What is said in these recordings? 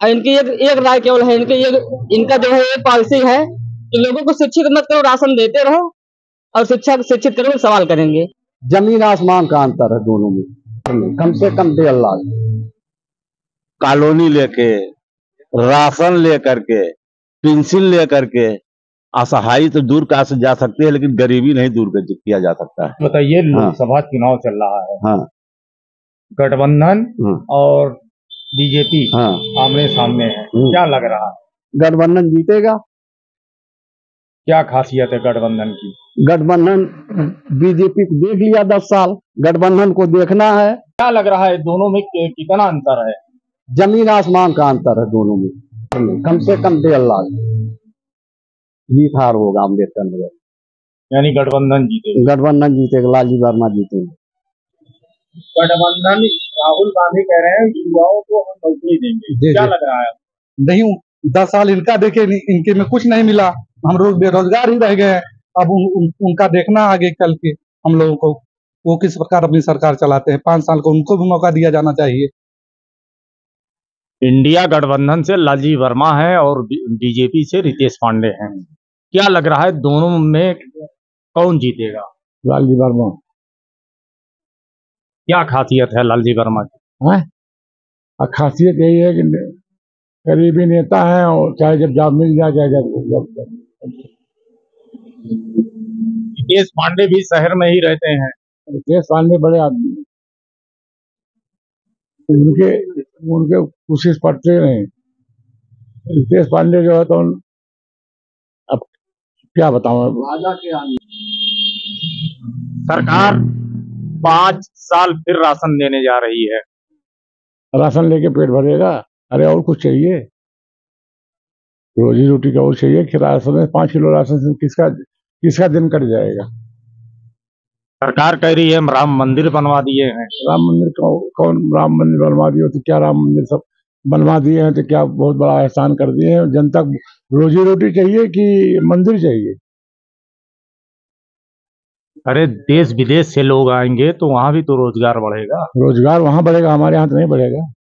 और इनकी एक राय केवल है, इनका जो है ये पॉलिसी है कि लोगों को शिक्षित मत करो, राशन देते रहो और शिक्षित करो, सवाल करेंगे। जमीन आसमान का अंतर है दोनों में, कम से कम 1.5 लाख। कॉलोनी लेके, राशन लेकर के, पेंशन लेकर के असहाय तो दूर का से जा सकते हैं, लेकिन गरीबी नहीं दूर किया जा सकता है। बताइए, लोकसभा चुनाव चल रहा है। हाँ। गठबंधन और बीजेपी आमने सामने है, क्या लग रहा है? गठबंधन जीतेगा। क्या खासियत है गठबंधन की? गठबंधन बीजेपी को देख लिया 10 साल, गठबंधन को देखना है। क्या लग रहा है दोनों में कितना अंतर है? जमीन आसमान का अंतर है दोनों में, कम से कम 1.5 लाख जीत हार होगा अम्बेडकर नगर। यानी गठबंधन जीतेगा। गठबंधन जीतेगा, लालजी वर्मा जीतेगा। गठबंधन, राहुल गांधी कह रहे हैं युवाओं को हम नौकरी देंगे, क्या लग रहा है? नहीं, 10 साल इनका देखे, इनके में कुछ नहीं मिला, हम लोग बेरोजगार ही रह गए। अब उनका देखना आगे चल के हम लोगों को, वो किस प्रकार अपनी सरकार चलाते हैं। 5 साल को उनको भी मौका दिया जाना चाहिए। इंडिया गठबंधन से लालजी वर्मा है और बीजेपी से रितेश पांडे हैं। क्या लग रहा है दोनों में कौन जीतेगा? लालजी वर्मा। क्या खासियत है लालजी वर्मा की? खासियत यही है कि गरीबी नेता है, और चाहे जब जॉब मिल जाए, चाहे जब रितेश पांडे भी शहर में ही रहते हैं। रितेश पांडे बड़े आदमी हैं, उनके कोशिश पड़ते नहीं। रितेश पांडे जो है तो अब क्या बताऊं, सरकार 5 साल फिर राशन देने जा रही है। राशन लेके पेट भरेगा? अरे और कुछ चाहिए, रोजी रोटी का वो चाहिए कि राशन में 5 किलो राशन से किसका दिन कट जाएगा। सरकार कह रही है राम मंदिर बनवा दिए हैं। राम मंदिर कौन राम मंदिर बनवा दिए? तो क्या राम मंदिर सब बनवा दिए हैं तो क्या बहुत बड़ा एहसान कर दिए हैं? जनता को रोजी रोटी चाहिए कि मंदिर चाहिए? अरे देश विदेश से लोग आएंगे तो वहां भी तो रोजगार बढ़ेगा। रोजगार वहां बढ़ेगा, हमारे यहाँ तो नहीं बढ़ेगा।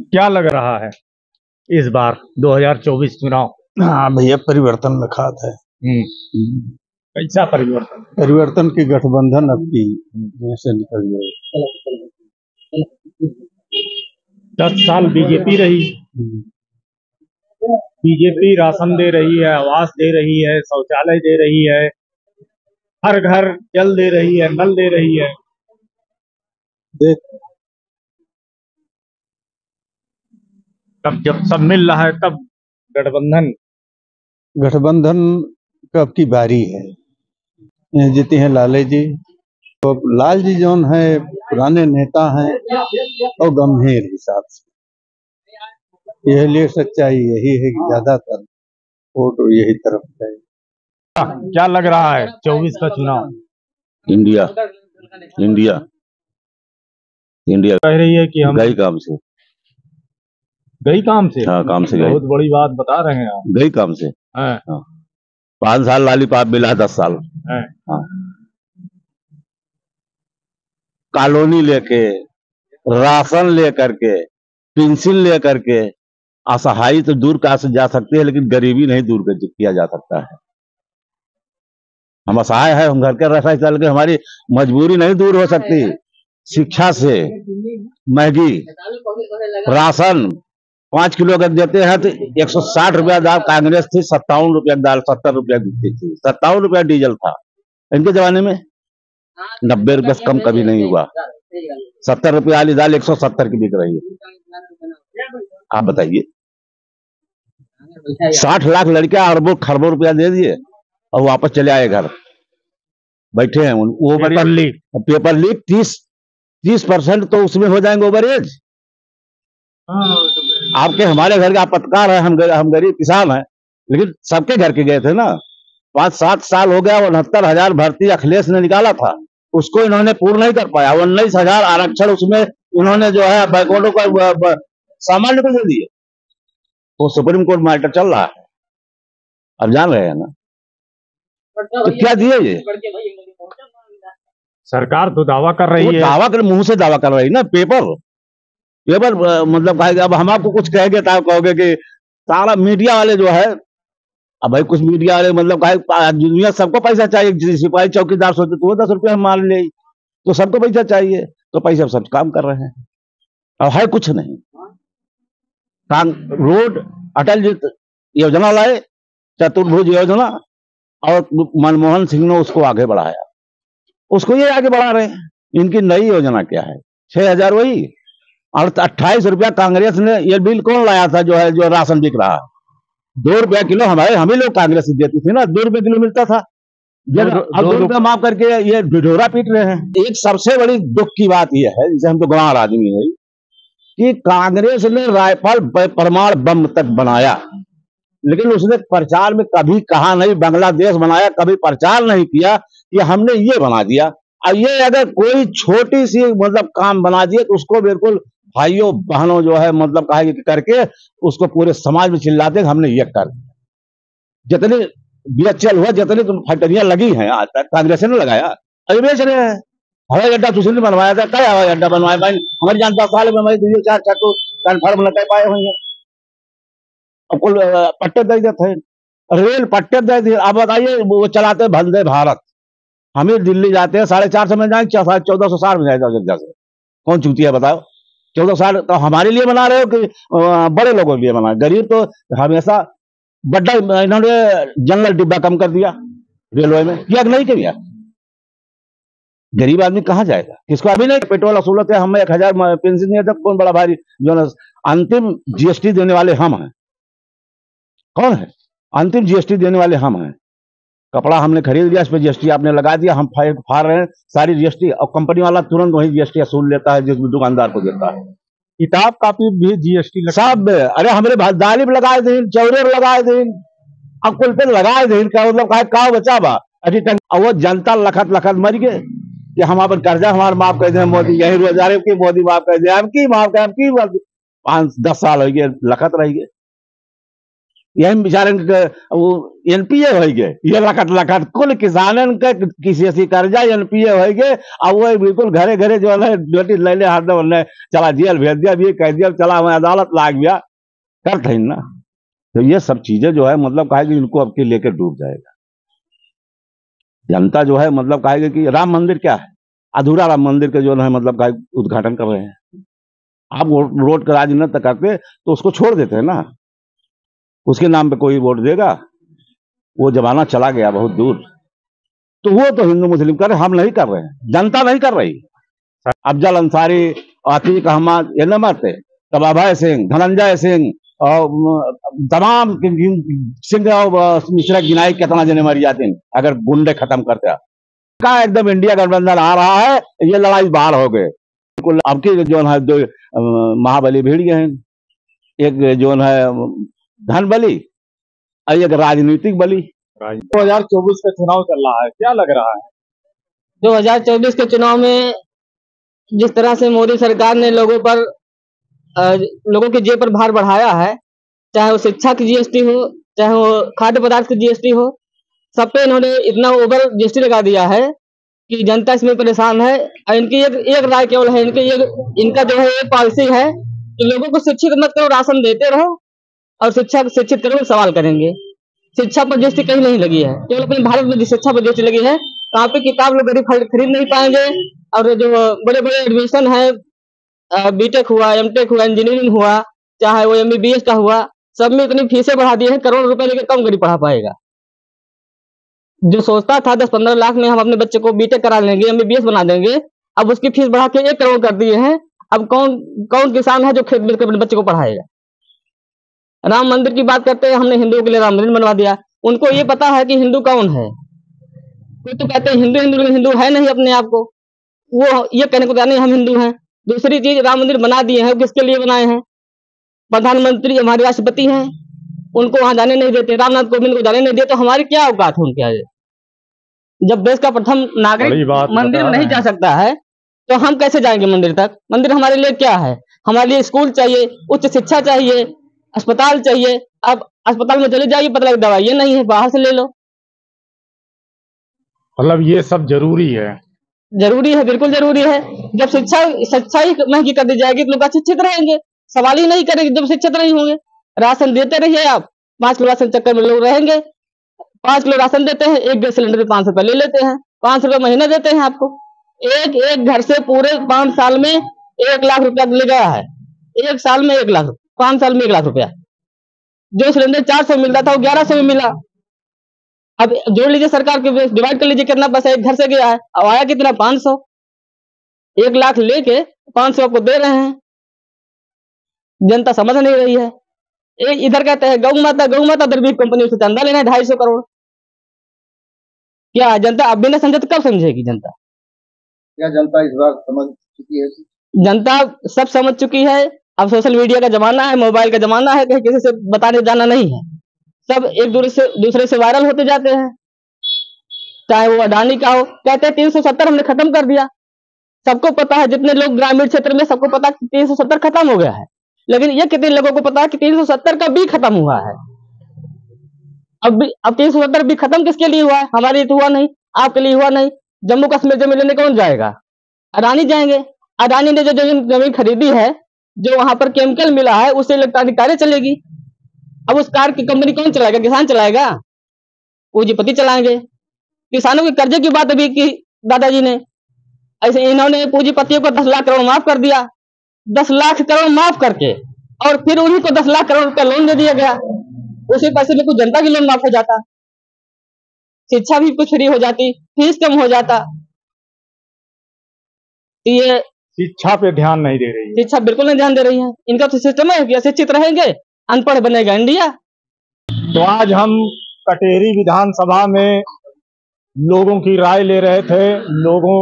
क्या लग रहा है इस बार 2024 चुनाव? हाँ भैया, परिवर्तन लखात है। कैसा परिवर्तन? परिवर्तन की गठबंधन अब की से निकल जाए। 10 साल बीजेपी रही, बीजेपी राशन दे रही है, आवास दे रही है, शौचालय दे रही है, हर घर जल दे रही है, नल दे रही है। तब जब सब मिल रहा है तब गठबंधन कब की बारी है, जीते हैं लाले जी। तो लाल जी जो है पुराने नेता हैं और गंभीर हिसाब से यह लिए सच्चाई यही है कि ज्यादातर वोट यही तरफ है। क्या लग रहा है 24 का चुनाव? इंडिया कह रही है कि हम गई काम से। हाँ, काम से गई। बहुत बड़ी बात बता रहे हैं आप। गई काम से। हाँ। 5 साल लॉलीपॉप मिला, 10 साल। हाँ। कॉलोनी लेके, राशन लेकर के, पेंशन लेकर के असहाय तो दूर का से जा सकते हैं, लेकिन गरीबी नहीं दूर किया जा सकता है। हम असहाय है, हम घर के रह चल के हमारी मजबूरी नहीं दूर हो सकती। शिक्षा से, महंगी राशन 5 किलो अगर देते हैं तो 160 रुपया दाल कांग्रेस थी, 57 रुपया दाल 70 रुपया बिकती थी, 57 रुपया डीजल था। इनके जमाने में 90 रुपये से कम कभी नहीं हुआ। 70 रुपया वाली दाल 170 की बिक रही है। आप बताइए, 60 लाख लड़कियां अरबों खरबों रुपया दे दिए और वापस चले आए घर, बैठे हैं। वो पेपर लीक 30% तो उसमें हो जाएंगे ओवरेज। आपके हमारे घर का पत्रकार है, हम गरीब किसान हैं, लेकिन सबके घर के गए थे ना। 5-7 साल हो गया, 69,000 भर्ती अखिलेश ने निकाला था, उसको इन्होंने पूर्ण नहीं कर पाया। 19,000 आरक्षण उसमें इन्होंने जो है बैकवर्डों का सामान्य को दे दिए। वो सुप्रीम कोर्ट मैटर चल रहा है, अब जान रहे हैं ना। तो क्या दिए ये सरकार तो दावा कर रही है, दावा कर मुंह से दावा कर रही है ना। पेपर ये पर मतलब कहेंगे अब हम आपको कुछ कहेंगे तो आप कहोगे कि सारा मीडिया वाले जो है, अब भाई कुछ मीडिया वाले मतलब दुनिया सबको पैसा चाहिए। सिपाही चौकीदार सोचते तो वो 10 रुपये हम मान ले, तो सबको पैसा चाहिए, तो पैसा सब काम कर रहे हैं। अब है कुछ नहीं। रोड अटल जी योजना लाए, चतुर्भुज योजना, और मनमोहन सिंह ने उसको आगे बढ़ाया, उसको ये आगे बढ़ा रहे हैं। इनकी नई योजना क्या है? 6,000 वही, और 28 रुपया कांग्रेस ने, ये बिल कौन लाया था जो है जो राशन बिक रहा है? 2 रुपया किलो हम ही लोग कांग्रेस देती थी ना, 2 रुपये किलो मिलता था। जब अब 2 रुपया माफ करके ये ढिढोरा पीट रहे हैं। एक सबसे बड़ी दुख की बात यह है, जिसे हम तो गंवार आदमी है, कि कांग्रेस ने राइफल परमाणु बम तक बनाया, लेकिन उसने प्रचार में कभी कहा नहीं बांग्लादेश बनाया, कभी प्रचार नहीं किया कि हमने ये बना दिया। अब ये अगर कोई छोटी सी मतलब काम बना दिए तो उसको बिल्कुल भाइयों बहनों जो है मतलब कहा करके उसको पूरे समाज में चिल्लाते हैं हमने ये कर दिया। जितनी बीएचएल हुआ, जितनी फैक्ट्रियां लगी हैं आज तक कांग्रेस ने लगाया, अभी बेच रहे हैं। हवाई अड्डा तुझे ने बनवाया था, क्या हवाई अड्डा बनवाया भाई? हमारी जान 10 साल में 4 तो कन्फर्म न कर पाए होंगे। अब कुल पट्टे दे देते हैं, रेल पट्टे दे दिए। अब बताइए वो चलाते वंदे भारत, हम ही दिल्ली जाते हैं 450 में जाएंगे, 1460 में जाएगा अयोध्या से। कौन चूतिया बताओ? 1460 तो हमारे लिए बना रहे हो कि बड़े लोगों के लिए बना? गरीब तो हमेशा बड़ा, इन्होंने जनरल डिब्बा कम कर दिया रेलवे में, किया नहीं किया? गरीब आदमी कहां जाएगा? किसको अभी नहीं पेट्रोल असूलत है, हमें 1000 पेंशन नहीं है, कौन बड़ा भारी जो है अंतिम जीएसटी देने वाले हम हैं। कौन है अंतिम जीएसटी देने वाले? हम हैं। कपड़ा हमने खरीद लिया, इस पर जीएसटी आपने लगा दिया, हम फाड़ रहे हैं सारी जीएसटी, और कंपनी वाला तुरंत वही जीएसटी असूल लेता है, जिस दुकानदार को देता है। किताब कापी भी जीएसटी सब अरे हमारे दालिब लगाए दिन, चौरे लगाए दिन, अब कुल पे लगाए दिन का मतलब का बचा बा अभी तक। वो जनता लखत लखत मर गए कि हम अपन कर्जा हमारे माफ कर दे, मोदी यही रोजगार की मोदी माफ कर दे, हम की माफ कर, हम की 5-10 साल हो गए लखत रह गए। यही बेचारे वो एनपीए हो गए, ये लखत लखत कुल किसानन के किसी कर्जा एनपीए हो गए। अब वो बिल्कुल घरे घरे जो है बेटी ले ले हाथ में चला जेल भेज दिया, ये कह दिया चला हमें अदालत लाग गया, करते ना। तो ये सब चीजें जो है मतलब कहेगी इनको अब के लेकर डूब जाएगा। जनता जो है मतलब कहेगी कि राम मंदिर क्या है? अधूरा राम मंदिर के जो है मतलब उद्घाटन कर रहे हैं। आप रोड का राज न करते तो उसको छोड़ देते हैं ना, उसके नाम पे कोई वोट देगा? वो जमाना चला गया बहुत दूर। तो वो तो हिंदू मुस्लिम कर रहे, हम नहीं कर रहे हैं, जनता नहीं कर रही। अफजल अंसारी, आतिक अहमद, ये न मरते, तब अभय सिंह, धनंजय सिंह और तमाम सिंह और मिश्रा गिनाई कितना जने मर जाते हैं अगर गुंडे खत्म करते। का एकदम इंडिया गठबंधन आ रहा है, ये लड़ाई बाहर हो गए। बिल्कुल अब की जो है 2 महाबली भेड़िए हैं, एक जो है धन बली और एक राजनीतिक बली। 2024 का चुनाव चल रहा है, क्या लग रहा है? 2024 के चुनाव में जिस तरह से मोदी सरकार ने लोगों की जेब पर भार बढ़ाया है, चाहे वो शिक्षा की जीएसटी हो, चाहे वो खाद्य पदार्थ की जीएसटी हो, सब पे इन्होंने इतना ओवर जीएसटी लगा दिया है कि जनता इसमें परेशान है। और इनकी एक राय केवल है, इनका जो है एक पॉलिसी है कि लोगों को शिक्षित मत करो, राशन देते रहो, और शिक्षित करोगे सवाल करेंगे। शिक्षा पर जीएसटी कहीं नहीं लगी है, केवल अपने भारत में शिक्षा पर जीएसटी लगी है। कापी किताब लोग गरीब खरीद नहीं पाएंगे, और जो बड़े बड़े एडमिशन है, बीटेक हुआ, एमटेक हुआ, इंजीनियरिंग हुआ, चाहे वो एमबीबीएस का हुआ, सब में इतनी फीसें बढ़ा दी है, करोड़ रुपए लेकर कम गरीब पढ़ा पाएगा। जो सोचता था 10-15 लाख में हम अपने बच्चे को बीटेक करा लेंगे, एमबीबीएस बना देंगे, अब उसकी फीस बढ़ा के 1 करोड़ कर दिए हैं। अब कौन किसान है जो खेत बेच कर अपने बच्चे को पढ़ाएगा? राम मंदिर की बात करते हैं, हमने हिंदुओं के लिए राम मंदिर बनवा दिया। उनको ये पता है कि हिंदू कौन है। कोई तो कहते हैं हिंदू है नहीं अपने आप को, वो ये कहने को नहीं हम हिंदू हैं। दूसरी चीज, राम मंदिर बना दिए हैं, किसके लिए बनाए हैं? प्रधानमंत्री हमारे राष्ट्रपति हैं, उनको वहां जाने नहीं देते, रामनाथ कोविंद को जाने नहीं देते, तो हमारी क्या औकात है उनके आगे? जब देश का प्रथम नागरिक मंदिर नहीं जा सकता है तो हम कैसे जाएंगे मंदिर तक? मंदिर हमारे लिए क्या है? हमारे लिए स्कूल चाहिए, उच्च शिक्षा चाहिए, अस्पताल चाहिए। अब अस्पताल में चले जाइए, पता लगे दवाई ये नहीं है, बाहर से ले लो। मतलब ये सब जरूरी है। जरूरी है, बिल्कुल जरूरी है। जब शिक्षा ही महंगी कर दी जाएगी तो लोग अशिक्षित रहेंगे, सवाल ही नहीं करेंगे जब शिक्षित नहीं होंगे। राशन देते रहिए आप, 5 किलो राशन चक्कर में लोग रहेंगे। 5 किलो राशन देते हैं, एक गैस सिलेंडर पे 500 रुपये ले लेते हैं, 500 रुपये महीना देते हैं आपको। एक घर से पूरे 5 साल में 1 लाख रुपया ले गया है। 1 साल में 1 लाख, 5 साल में 1 लाख रुपया। जो सिलेंडर 400 मिल रहा था वो 1100 में मिला। अब जोड़ लीजिए, सरकार के डिवाइड कर लीजिए कितना पैसा एक घर से गया है। अब आया कितना, 500। 1 लाख लेके 500 आपको दे रहे हैं, जनता समझ नहीं रही है। इधर कहते हैं गौ माता दरबीर कंपनी से चंदा लेना है 250 करोड़। क्या जनता अब भी नहीं समझे तो कब समझेगी जनता? क्या जनता इस बार समझ चुकी है? जनता सब समझ चुकी है। अब सोशल मीडिया का जमाना है, मोबाइल का जमाना है, कहीं किसी से बताने जाना नहीं है। सब एक दूसरे से वायरल होते जाते हैं। चाहे वो अडानी का हो, कहते हैं 370 हमने खत्म कर दिया। सबको पता है, जितने लोग ग्रामीण क्षेत्र में सबको पता है कि 370 खत्म हो गया है। लेकिन ये कितने लोगों को पता है कि 370 का भी खत्म हुआ है? अब 370 भी खत्म किसके लिए हुआ है? हमारे लिए तो हुआ नहीं, आपके लिए हुआ नहीं। जम्मू कश्मीर जमीन लेने कौन जाएगा? अडानी जाएंगे। अडानी ने जो जमीन खरीदी है, जो वहां पर केमिकल मिला है, उससे इलेक्ट्रॉनिक कारें चलेगी। अब उस कार की कंपनी कौन चलाएगा? किसान चलाएगा, पूंजीपति चलाएंगे। किसानों के कर्जे की बात अभी की दादाजी ने, ऐसे इन्होंने पूंजीपतियों को 10 लाख करोड़ माफ कर दिया। 10 लाख करोड़ माफ करके और फिर उन्हीं को 10 लाख करोड़ रुपया लोन दे दिया गया। उसी पैसे में कुछ जनता की लोन माफ हो जाता, शिक्षा भी कुछ फ्री हो जाती, फीस कम हो जाता। ये शिक्षा पे ध्यान नहीं दे रही है। शिक्षा बिल्कुल नहीं ध्यान दे रही है। इनका तो सिस्टम है कि अशिक्षित रहेंगे, अनपढ़ बनेगा इंडिया। तो आज हम कटेरी विधानसभा में लोगों की राय ले रहे थे। लोगों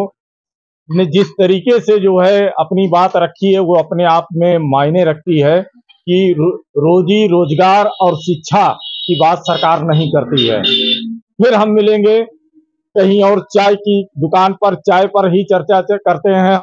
ने जिस तरीके से जो है अपनी बात रखी है वो अपने आप में मायने रखती है कि रोजी रोजगार और शिक्षा की बात सरकार नहीं करती है। फिर हम मिलेंगे कहीं और चाय की दुकान पर, चाय पर ही चर्चा करते हैं।